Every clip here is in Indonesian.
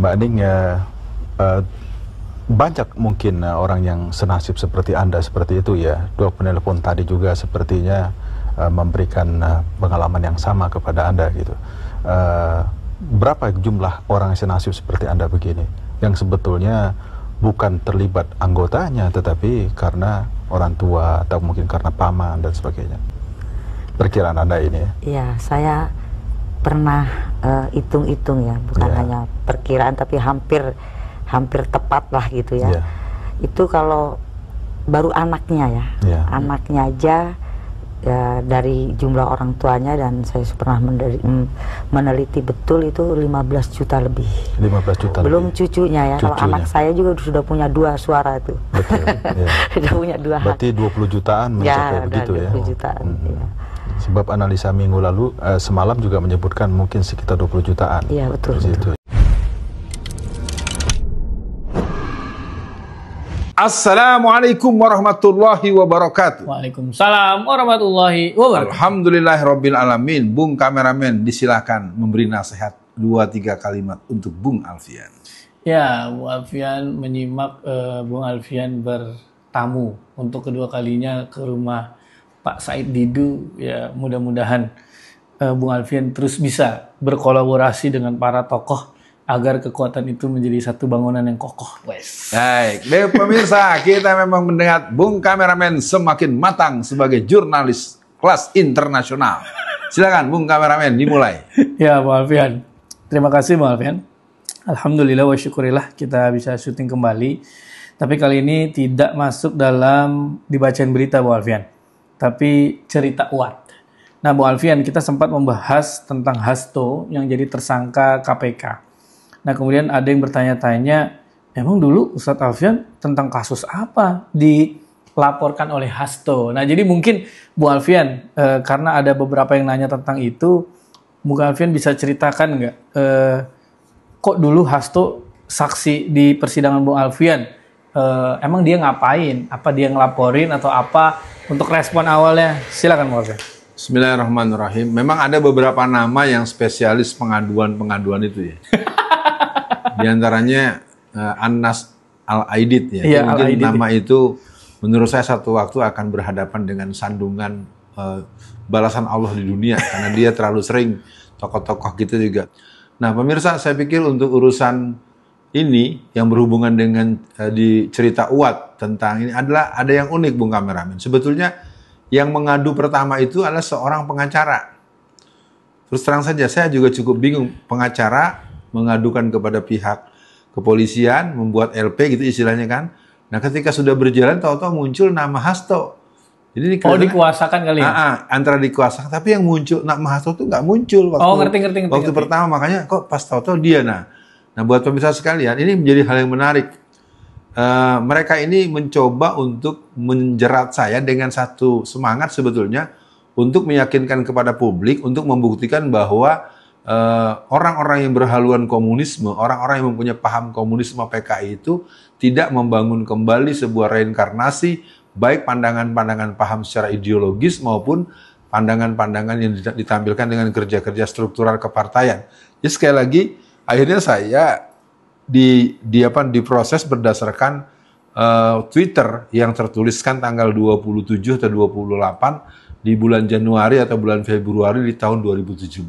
Mbak Ning, eh, banyak mungkin orang yang senasib seperti Anda seperti itu ya. Dua penelpon tadi juga sepertinya memberikan pengalaman yang sama kepada Anda gitu. Berapa jumlah orang yang senasib seperti Anda begini, yang sebetulnya bukan terlibat anggotanya, tetapi karena orang tua atau mungkin karena paman dan sebagainya? Perkiraan Anda ini ya? Iya, saya pernah hitung-hitung ya, bukan hanya perkiraan tapi hampir tepat lah gitu ya. Itu kalau baru anaknya ya, anaknya aja ya, dari jumlah orang tuanya, dan saya pernah meneliti betul itu 15 juta lebih. 15 juta belum lebih. Cucunya ya. Kalau anak saya juga sudah punya 2 suara itu. Betul. Sudah punya 2 hak. Berarti 20 jutaan mencapai begitu ya. 20 jutaan. Ya. Sebab analisa minggu lalu semalam juga menyebutkan mungkin sekitar 20 jutaan. Iya, betul. Assalamualaikum warahmatullahi wabarakatuh. Waalaikumsalam warahmatullahi wabarakatuh. Alhamdulillahirabbil alamin. Bung kameramen, disilakan memberi nasihat 2-3 kalimat untuk Bung Alfian. Ya, Bung Alfian menyimak Bung Alfian bertamu untuk kedua kalinya ke rumah Pak Said Didu. Ya, mudah-mudahan Bung Alfian terus bisa berkolaborasi dengan para tokoh agar kekuatan itu menjadi satu bangunan yang kokoh. Baik, pemirsa, kita memang mendengar Bung kameramen semakin matang sebagai jurnalis kelas internasional. Silakan Bung kameramen, dimulai. Ya, Bung Alfian. Terima kasih Bung Alfian. Alhamdulillah wa syukurillah kita bisa syuting kembali. Tapi kali ini tidak masuk dalam dibacain berita Bung Alfian, tapi cerita Uat. Nah, Bung Alfian, kita sempat membahas tentang Hasto yang jadi tersangka KPK. Nah, kemudian ada yang bertanya-tanya, emang dulu Ustadz Alfian tentang kasus apa dilaporkan oleh Hasto? Nah, jadi mungkin Bu Alfian, karena ada beberapa yang nanya tentang itu, Bu Alfian bisa ceritakan nggak, kok dulu Hasto saksi di persidangan Bu Alfian? Emang dia ngapain? Apa dia ngelaporin atau apa? Untuk respon awalnya, silakan Bu Alfian. Bismillahirrahmanirrahim. Memang ada beberapa nama yang spesialis pengaduan itu ya. Di antaranya Anas Al-Aidid ya. Iya, mungkin Al-Aidid nama itu menurut saya satu waktu akan berhadapan dengan sandungan balasan Allah di dunia karena dia terlalu sering tokoh-tokoh gitu juga. Nah, pemirsa, saya pikir untuk urusan ini yang berhubungan dengan di cerita Uat tentang ini adalah ada yang unik Bung kameramen. Sebetulnya yang mengadu pertama itu adalah seorang pengacara. Terus terang saja saya juga cukup bingung, pengacara mengadukan kepada pihak kepolisian, membuat LP gitu istilahnya kan. Nah, ketika sudah berjalan, tahu-tahu muncul nama Hasto. Jadi dikuasakan kali ya? Antara dikuasakan, tapi yang muncul nama Hasto itu nggak muncul waktu pertama, makanya kok pas tahu-tahu dia. Nah, buat pemirsa sekalian, ini menjadi hal yang menarik. Mereka ini mencoba untuk menjerat saya dengan satu semangat sebetulnya untuk meyakinkan kepada publik, untuk membuktikan bahwa orang-orang yang berhaluan komunisme, orang-orang yang mempunyai paham komunisme PKI itu tidak membangun kembali sebuah reinkarnasi, baik pandangan-pandangan paham secara ideologis maupun pandangan-pandangan yang ditampilkan dengan kerja-kerja struktural kepartaian. Jadi sekali lagi, akhirnya saya diproses berdasarkan Twitter yang tertuliskan tanggal 27 atau 28 di bulan Januari atau bulan Februari di tahun 2017.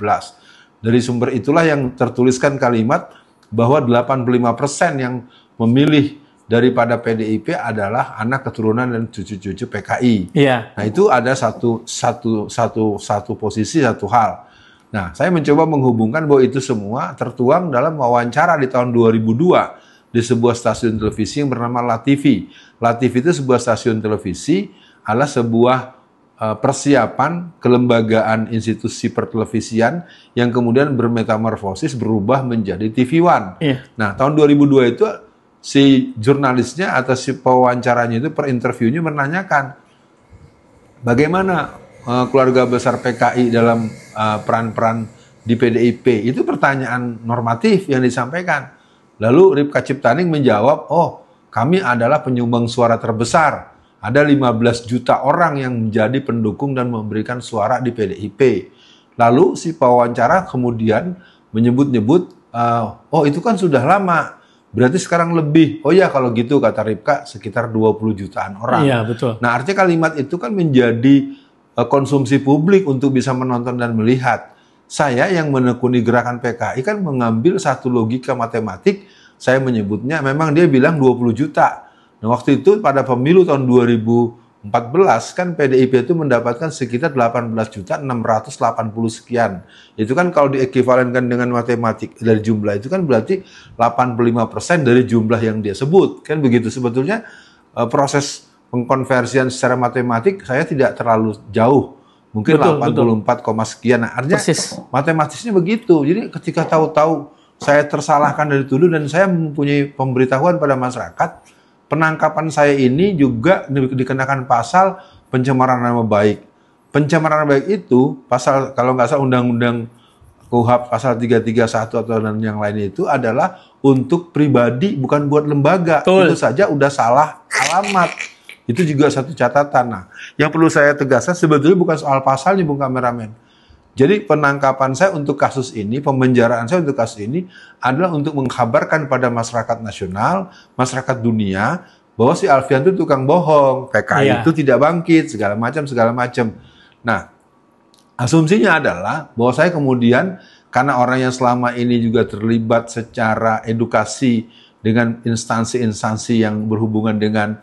Dari sumber itulah yang tertuliskan kalimat bahwa 85% yang memilih daripada PDIP adalah anak keturunan dan cucu-cucu PKI. Iya. Nah, itu ada satu posisi, satu hal. Nah, saya mencoba menghubungkan bahwa itu semua tertuang dalam wawancara di tahun 2002 di sebuah stasiun televisi yang bernama LaTV. LaTV itu sebuah stasiun televisi, adalah sebuah persiapan kelembagaan institusi pertelevisian yang kemudian bermetamorfosis, berubah menjadi TV One. Iya. Nah, tahun 2002 itu si jurnalisnya atau si pewawancaranya itu per interviewnya menanyakan bagaimana keluarga besar PKI dalam peran-peran di PDIP. Itu pertanyaan normatif yang disampaikan. Lalu Ripka Ciptaning menjawab, oh kami adalah penyumbang suara terbesar. Ada 15 juta orang yang menjadi pendukung dan memberikan suara di PDIP. Lalu si pewawancara kemudian menyebut-nyebut oh itu kan sudah lama, berarti sekarang lebih. Oh ya kalau gitu kata Ripka sekitar 20 jutaan orang. Iya, betul. Nah artinya kalimat itu kan menjadi konsumsi publik untuk bisa menonton dan melihat. Saya yang menekuni gerakan PKI kan mengambil satu logika matematik, saya menyebutnya memang dia bilang 20 juta. Nah waktu itu pada pemilu tahun 2014 kan PDIP itu mendapatkan sekitar 18.680 sekian. Itu kan kalau diekivalenkan dengan matematik dari jumlah itu kan berarti 85% dari jumlah yang dia sebut. Kan begitu sebetulnya proses pengkonversian secara matematik saya tidak terlalu jauh. Mungkin 84, sekian. Nah, artinya matematisnya begitu. Jadi ketika tahu-tahu saya tersalahkan dari tuduh dan saya mempunyai pemberitahuan pada masyarakat, penangkapan saya ini juga dikenakan pasal pencemaran nama baik. Pencemaran nama baik itu pasal kalau nggak salah Undang-Undang KUHP pasal 331 atau dan yang lain itu adalah untuk pribadi bukan buat lembaga. Itu saja udah salah alamat. Itu juga satu catatan. Nah, yang perlu saya tegaskan sebetulnya bukan soal pasalnya, Bung Kameramen. Jadi penangkapan saya untuk kasus ini, pembenjaraan saya untuk kasus ini adalah untuk mengkabarkan pada masyarakat nasional, masyarakat dunia, bahwa si Alfian itu tukang bohong, PKI itu tidak bangkit, segala macam. Nah, asumsinya adalah bahwa saya kemudian, karena orang yang selama ini juga terlibat secara edukasi dengan instansi-instansi yang berhubungan dengan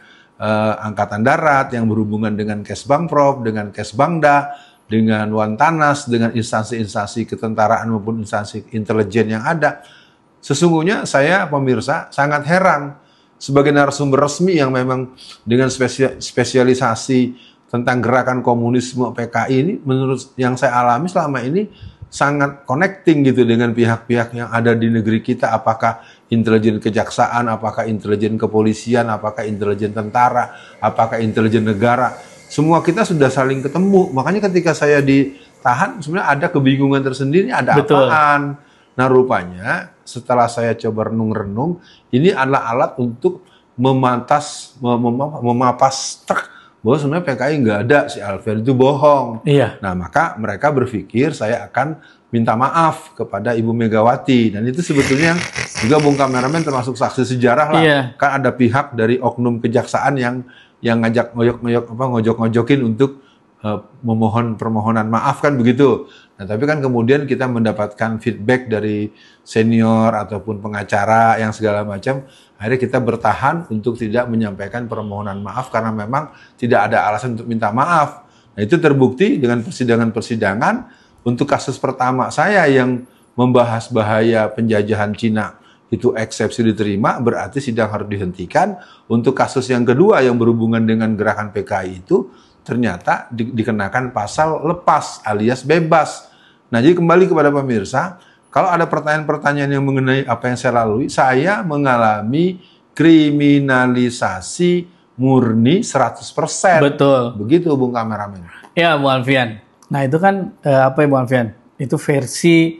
Angkatan Darat, yang berhubungan dengan Kesbangprov, dengan Kesbangda, dengan Wantanas, dengan instansi-instansi ketentaraan maupun instansi intelijen yang ada. Sesungguhnya saya, pemirsa, sangat heran sebagai narasumber resmi yang memang dengan spesialisasi tentang gerakan komunisme PKI ini, menurut yang saya alami selama ini, sangat connecting gitu dengan pihak-pihak yang ada di negeri kita, apakah intelijen kejaksaan, apakah intelijen kepolisian, apakah intelijen tentara, apakah intelijen negara. Semua kita sudah saling ketemu. Makanya ketika saya ditahan, sebenarnya ada kebingungan tersendiri, ada apaan. Nah rupanya setelah saya coba renung-renung, ini adalah alat untuk memapas bahwa sebenarnya PKI nggak ada, si Alfian itu bohong. Iya. Nah maka mereka berpikir saya akan minta maaf kepada Ibu Megawati, dan itu sebetulnya juga Bung Kameramen termasuk saksi sejarah lah. Iya. Kan ada pihak dari oknum kejaksaan yang ngajak ngojok-ngojokin untuk memohon permohonan maaf kan begitu. Nah tapi kan kemudian kita mendapatkan feedback dari senior ataupun pengacara yang segala macam. Akhirnya kita bertahan untuk tidak menyampaikan permohonan maaf karena memang tidak ada alasan untuk minta maaf. Nah itu terbukti dengan persidangan-persidangan. Untuk kasus pertama saya yang membahas bahaya penjajahan Cina itu eksepsi diterima, berarti sidang harus dihentikan. Untuk kasus yang kedua yang berhubungan dengan gerakan PKI itu ternyata dikenakan pasal lepas alias bebas. Nah jadi kembali kepada pemirsa, kalau ada pertanyaan-pertanyaan yang mengenai apa yang saya lalui, saya mengalami kriminalisasi murni 100%. Betul. Begitu Bung Kameramen. Ya Bu Alfian. Nah itu kan apa ya Bu Alfian? Itu versi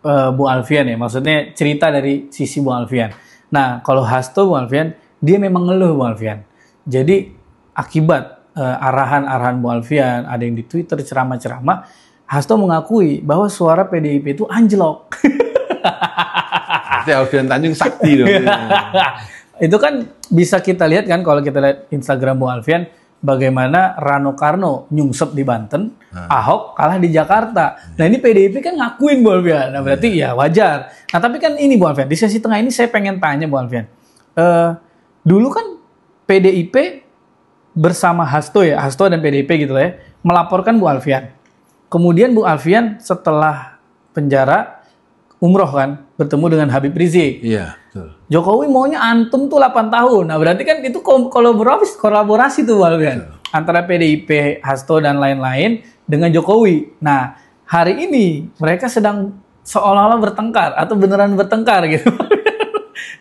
Bu Alfian ya, maksudnya cerita dari sisi Bu Alfian. Nah kalau Hasto Bu Alfian, dia memang ngeluh Bu Alfian. Jadi akibat arahan-arahan Bu Alfian, ada yang di Twitter ceramah-ceramah, Hasto mengakui bahwa suara PDIP itu anjlok. Berarti Alfian Tanjung sakti dong. Itu kan bisa kita lihat kan kalau kita lihat Instagram Bu Alfian, bagaimana Rano Karno nyungsep di Banten, Ahok kalah di Jakarta. Nah ini PDIP kan ngakuin Bu Alfian, nah berarti ya wajar. Nah tapi kan ini Bu Alfian, di sesi tengah ini saya pengen tanya Bu Alfian. Dulu kan PDIP bersama Hasto ya, Hasto dan PDIP gitu ya, melaporkan Bu Alfian. Kemudian Bu Alfian setelah penjara, umroh kan, bertemu dengan Habib Rizik. Iya, betul. Jokowi maunya antum tuh 8 tahun. Nah berarti kan itu kolaborasi tuh Alfian. Antara PDIP, Hasto dan lain-lain dengan Jokowi. Nah hari ini mereka sedang seolah-olah bertengkar atau beneran bertengkar gitu.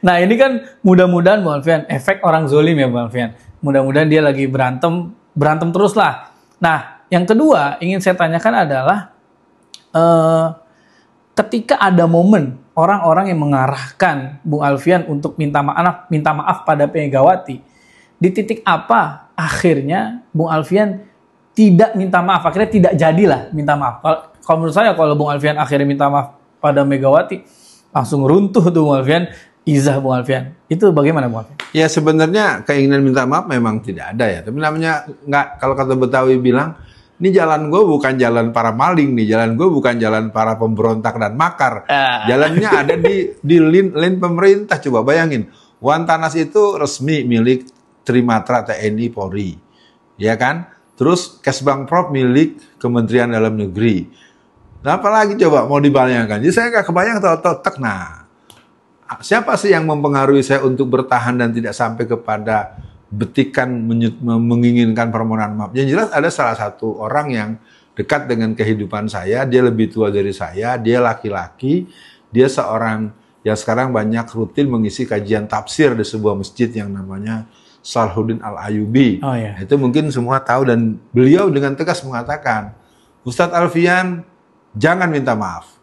Nah ini kan mudah-mudahan Bu Alfian, efek orang zolim ya Bu Alfian. Mudah-mudahan dia lagi berantem terus lah. Nah yang kedua ingin saya tanyakan adalah ketika ada momen orang-orang yang mengarahkan Bung Alfian untuk minta maaf pada Megawati, di titik apa akhirnya Bung Alfian tidak minta maaf, akhirnya tidak jadilah minta maaf. Kalau menurut saya kalau Bung Alfian akhirnya minta maaf pada Megawati, langsung runtuh tuh Bung Alfian, izah Bung Alfian. Itu bagaimana Bung Alfian? Ya sebenarnya keinginan minta maaf memang tidak ada ya. Tapi namanya nggak, kalau kata Betawi bilang, ini jalan gue bukan jalan para maling nih, jalan gue bukan jalan para pemberontak dan makar. Jalannya ada di lin pemerintah. Coba bayangin, Wantanas itu resmi milik Trimatra TNI Polri, ya kan? Terus Kesbangprov milik Kementerian Dalam Negeri. Nah, apalagi coba mau dibayangkan? Jadi saya nggak kebayang tek. Nah, siapa sih yang mempengaruhi saya untuk bertahan dan tidak sampai kepada betikan menginginkan permohonan maaf? Yang jelas ada salah satu orang yang dekat dengan kehidupan saya. Dia lebih tua dari saya. Dia laki-laki. Dia seorang yang sekarang banyak rutin mengisi kajian tafsir di sebuah masjid yang namanya Salahuddin Al-Ayyubi. Oh, iya. Itu mungkin semua tahu, dan beliau dengan tegas mengatakan, Ustadz Alfian, jangan minta maaf.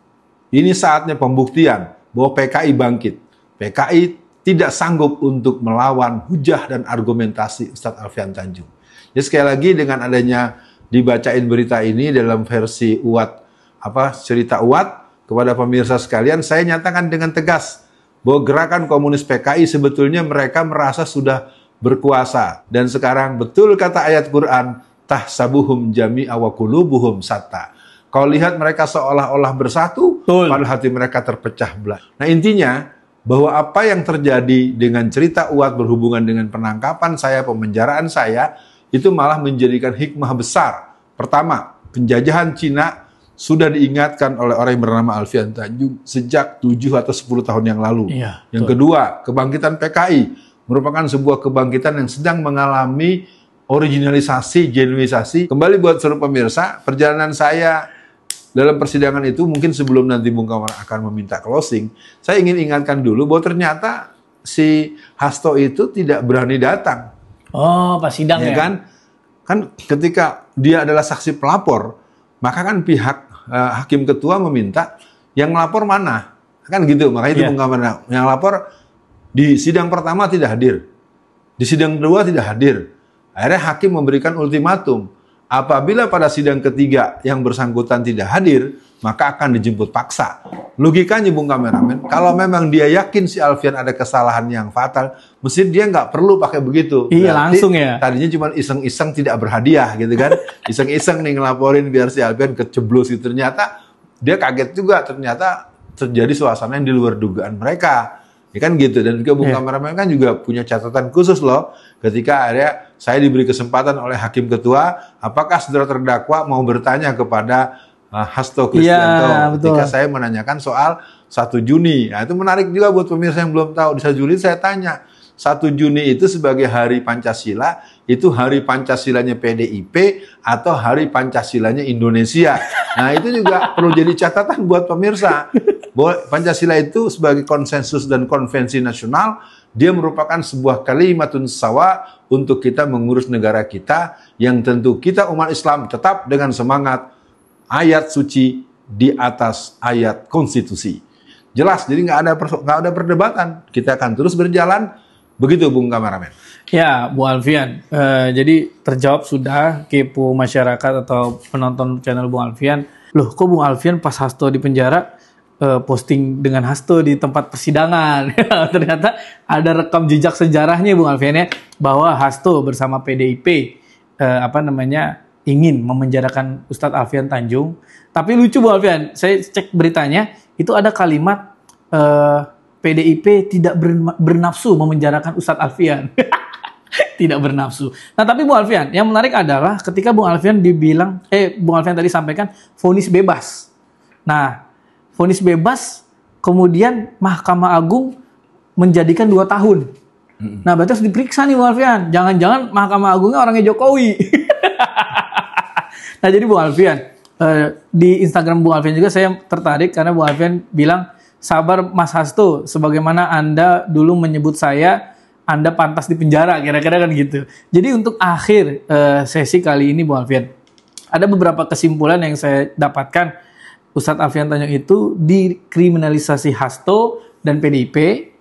Ini saatnya pembuktian bahwa PKI bangkit. PKI tidak sanggup untuk melawan hujah dan argumentasi Ustadz Alfian Tanjung. Jadi sekali lagi dengan adanya dibacain berita ini dalam versi cerita Uwat kepada pemirsa sekalian, saya nyatakan dengan tegas bahwa gerakan komunis PKI sebetulnya mereka merasa sudah berkuasa, dan sekarang betul kata ayat Quran, tahsabuhum jami'a wa qulubuhum satta. Kau lihat mereka seolah-olah bersatu, padahal hati mereka terpecah belah. Nah, intinya bahwa apa yang terjadi dengan cerita Uwat berhubungan dengan penangkapan saya, pemenjaraan saya, itu malah menjadikan hikmah besar. Pertama, penjajahan Cina sudah diingatkan oleh orang yang bernama Alfian Tanjung sejak 7 atau 10 tahun yang lalu. Iya, yang kedua, kebangkitan PKI merupakan sebuah kebangkitan yang sedang mengalami originalisasi, genuisasi. Kembali buat seluruh pemirsa, perjalanan saya dalam persidangan itu, mungkin sebelum nanti Bung Kamar akan meminta closing, saya ingin ingatkan dulu bahwa ternyata si Hasto itu tidak berani datang. Oh, pas sidang ya? Kan ketika dia adalah saksi pelapor, maka kan pihak hakim ketua meminta yang melapor mana? Kan gitu, makanya itu Bung Kamar, yang lapor di sidang pertama tidak hadir, di sidang kedua tidak hadir. Akhirnya hakim memberikan ultimatum, apabila pada sidang ketiga yang bersangkutan tidak hadir, maka akan dijemput paksa. Logikanya Bung Kameramen, kalau memang dia yakin si Alfian ada kesalahan yang fatal, mesti dia nggak perlu pakai begitu. Iya, langsung ya. Tadinya cuma iseng-iseng tidak berhadiah gitu kan, iseng-iseng nih ngelaporin biar si Alfian keceblos gitu. Ternyata dia kaget juga, ternyata terjadi suasana yang di luar dugaan mereka. Ya kan gitu, dan juga Bung Kameramen kan juga punya catatan khusus loh, ketika akhirnya saya diberi kesempatan oleh hakim ketua, apakah saudara terdakwa mau bertanya kepada Hasto Kristianto, ketika saya menanyakan soal 1 Juni. Nah, itu menarik juga buat pemirsa yang belum tahu. Di 1 Juni saya tanya, 1 Juni itu sebagai hari Pancasila, itu hari Pancasilanya PDIP atau hari Pancasilanya Indonesia. Nah, itu juga perlu jadi catatan buat pemirsa. Bahwa Pancasila itu sebagai konsensus dan konvensi nasional, dia merupakan sebuah kalimatun sawa untuk kita mengurus negara kita, yang tentu kita umat Islam tetap dengan semangat ayat suci di atas ayat konstitusi. Jelas, jadi nggak ada perdebatan. Kita akan terus berjalan. Begitu Bung Kameramen. Ya, Bu Alfian. Jadi terjawab sudah kepo masyarakat atau penonton channel Bung Alfian. Loh, kok Bung Alfian pas Hasto di penjara posting dengan Hasto di tempat persidangan? Ternyata ada rekam jejak sejarahnya Bung Alfian ya, bahwa Hasto bersama PDIP ingin memenjarakan Ustadz Alfian Tanjung. Tapi lucu Bung Alfian, saya cek beritanya, itu ada kalimat PDIP tidak bernafsu memenjarakan Ustadz Alfian. Tidak bernafsu. Nah, tapi Bung Alfian, yang menarik adalah ketika Bung Alfian Bung Alfian tadi sampaikan vonis bebas. Nah, vonis bebas, kemudian Mahkamah Agung menjadikan 2 tahun. Nah, berarti harus diperiksa nih Bung Alfian. Jangan-jangan Mahkamah Agungnya orangnya Jokowi. Nah, jadi Bung Alfian, di Instagram Bung Alfian juga saya tertarik karena Bung Alfian bilang, sabar Mas Hasto, sebagaimana Anda dulu menyebut saya, Anda pantas di penjara, kira-kira kan gitu. Jadi untuk akhir sesi kali ini Bung Alfian, ada beberapa kesimpulan yang saya dapatkan. Ustadz Alfian Tanjung itu dikriminalisasi Hasto dan PDIP,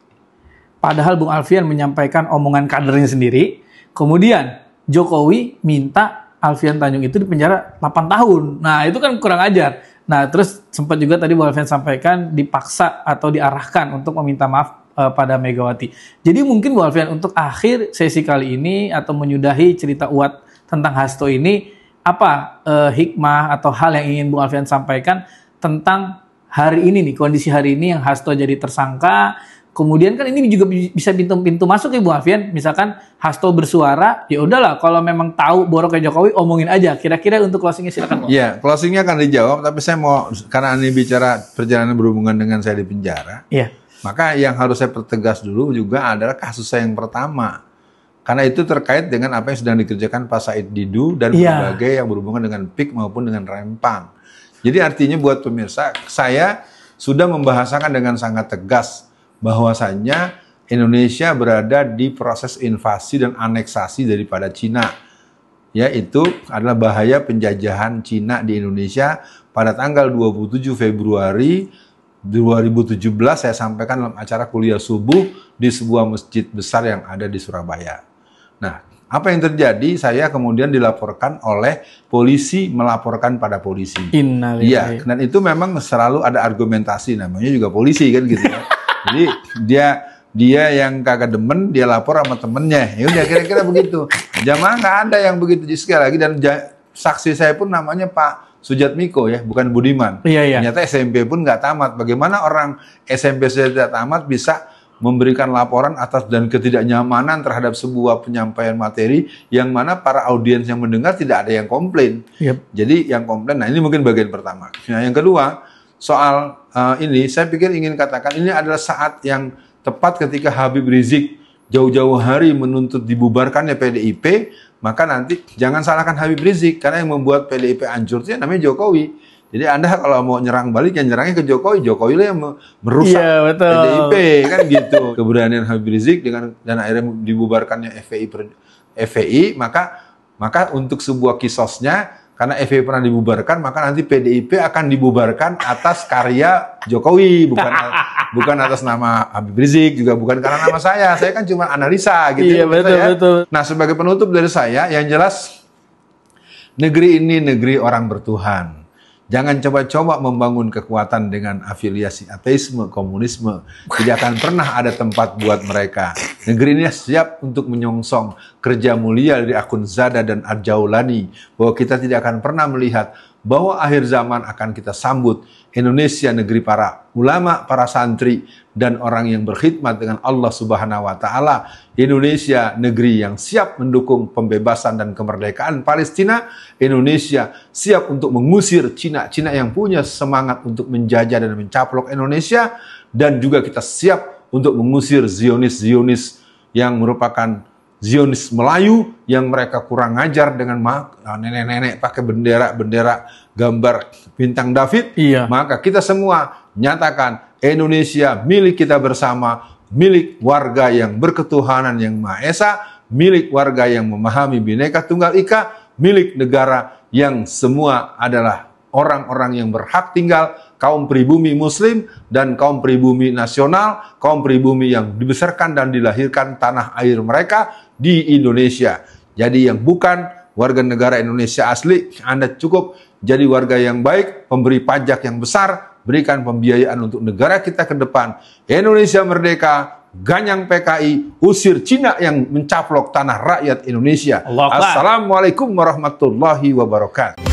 padahal Bung Alfian menyampaikan omongan kadernya sendiri. Kemudian Jokowi minta Alfian Tanjung itu dipenjara 8 tahun. Nah, itu kan kurang ajar. Nah, terus sempat juga tadi Bu Alfian sampaikan dipaksa atau diarahkan untuk meminta maaf pada Megawati. Jadi mungkin Bu Alfian untuk akhir sesi kali ini atau menyudahi cerita Uwat tentang Hasto ini, apa hikmah atau hal yang ingin Bu Alfian sampaikan tentang hari ini nih, kondisi hari ini yang Hasto jadi tersangka. Kemudian kan ini juga bisa pintu masuk ya Bu Alfian. Misalkan Hasto bersuara, ya udahlah kalau memang tahu boroknya Jokowi omongin aja. Kira-kira untuk closingnya silakan Bu. Iya, closingnya akan dijawab. Tapi saya mau, karena ini bicara perjalanan berhubungan dengan saya di penjara. Iya. Maka yang harus saya pertegas dulu juga adalah kasus saya yang pertama. Karena itu terkait dengan apa yang sedang dikerjakan Pak Said Didu dan berbagai yang berhubungan dengan PIK maupun dengan Rempang. Jadi artinya buat pemirsa, saya sudah membahasakan dengan sangat tegas bahwasannya Indonesia berada di proses invasi dan aneksasi daripada Cina. Yaitu adalah bahaya penjajahan Cina di Indonesia pada tanggal 27 Februari 2017 saya sampaikan dalam acara kuliah subuh di sebuah masjid besar yang ada di Surabaya. Nah, apa yang terjadi? Saya kemudian dilaporkan oleh polisi melaporkan pada polisi. Iya, dan itu memang selalu ada argumentasi, namanya juga polisi kan gitu ya. Jadi dia yang kagak demen, dia lapor sama temennya. Ya udah kira-kira begitu. Jamaah nggak ada yang begitu. Jadi sekali lagi, dan saksi saya pun namanya Pak Sujatmiko ya, bukan Budiman. Iya. Ternyata SMP pun nggak tamat. Bagaimana orang SMP saja tidak tamat bisa memberikan laporan atas dan ketidaknyamanan terhadap sebuah penyampaian materi yang mana para audiens yang mendengar tidak ada yang komplain. Jadi yang komplain, nah ini mungkin bagian pertama. Nah yang kedua, soal ini saya pikir ingin katakan ini adalah saat yang tepat ketika Habib Rizik jauh-jauh hari menuntut dibubarkannya PDIP, maka nanti jangan salahkan Habib Rizik, karena yang membuat PDIP hancur itu namanya Jokowi. Jadi Anda kalau mau nyerang balik, yang nyerangnya ke Jokowi, Jokowi lah yang merusak PDIP, kan gitu. Keberanian Habib Rizik dan akhirnya dibubarkannya FPI, maka untuk sebuah kisosnya, karena FPI pernah dibubarkan, maka nanti PDIP akan dibubarkan atas karya Jokowi, bukan atas nama Habib Rizik, juga bukan karena nama saya. Saya kan cuma analisa gitu. Iya, betul. Nah, sebagai penutup dari saya, yang jelas negeri ini negeri orang bertuhan. Jangan coba-coba membangun kekuatan dengan afiliasi ateisme, komunisme. Tidak akan pernah ada tempat buat mereka. Negeri ini siap untuk menyongsong kerja mulia dari Akhundzada dan Al-Jaulani, bahwa kita tidak akan pernah melihat bahwa akhir zaman akan kita sambut Indonesia negeri para ulama, para santri, dan orang yang berkhidmat dengan Allah Subhanahu wa Ta'ala. Indonesia negeri yang siap mendukung pembebasan dan kemerdekaan Palestina. Indonesia siap untuk mengusir Cina yang punya semangat untuk menjajah dan mencaplok Indonesia. Dan juga kita siap untuk mengusir Zionis yang merupakan Zionis Melayu yang mereka kurang ajar dengan nenek-nenek pakai bendera gambar bintang David. Maka kita semua nyatakan Indonesia milik kita bersama, milik warga yang berketuhanan yang Maha Esa, milik warga yang memahami Bhinneka Tunggal Ika, milik negara yang semua adalah orang-orang yang berhak tinggal, kaum pribumi muslim dan kaum pribumi nasional, kaum pribumi yang dibesarkan dan dilahirkan tanah air mereka di Indonesia. Jadi yang bukan warga negara Indonesia asli, Anda cukup jadi warga yang baik, pemberi pajak yang besar, berikan pembiayaan untuk negara kita ke depan. Indonesia merdeka, ganyang PKI, usir Cina yang mencaplok tanah rakyat Indonesia. Assalamualaikum warahmatullahi wabarakatuh.